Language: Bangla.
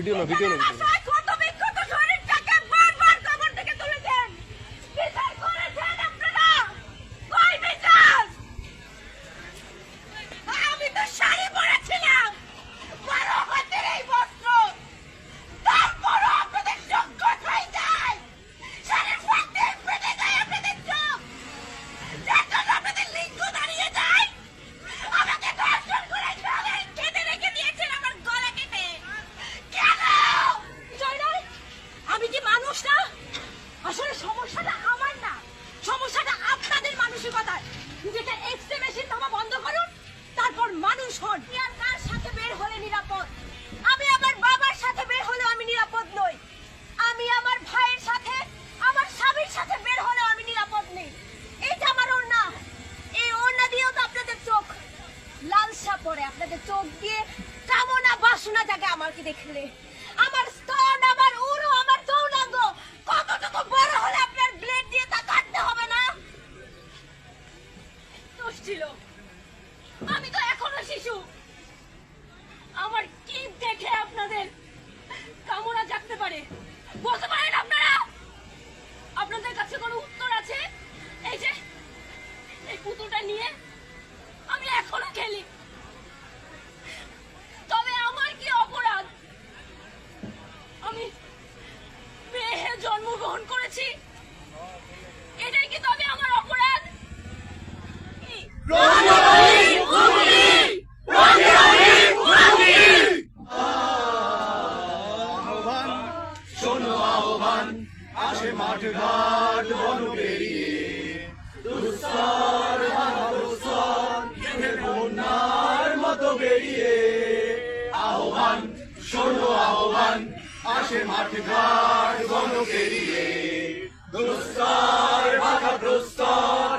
ভিডিও না ভিডিও না আপনাদের চোখ দিয়ে কামনা বাসনা জাগে আমাকে দেখলে আমার স্তন আমার উরু আমার যৌনাঙ্গ কতটুকু বড় হলে আপনার ব্লেড দিয়ে তা কাটতে হবে না দোষ ছিল আমি তো এখনো শিশু আমার কি দেখে আপনাদের কামনা জাগতে পারে বলতে পারেন আপনারা আপনাদের কাছে কোনো উত্তর আছে এই যে এই পুতুলটা নিয়ে আমি এখনো খেলি তবে আমার কি অপরাধ আমি মেয়ে জন্মগ্রহণ করেছি এটাই কি তবে আমার অপরাধ শোনো আহ্বান আসে মাঠ ঘাট বন পেরিয়ে দুস্তর বন্যার মতো বেরিয়ে আহ্বান শোনো আহ্বান আসে মাঠ ঘাট বন পেরিয়ে দুস্তর বাধা প্রস্তর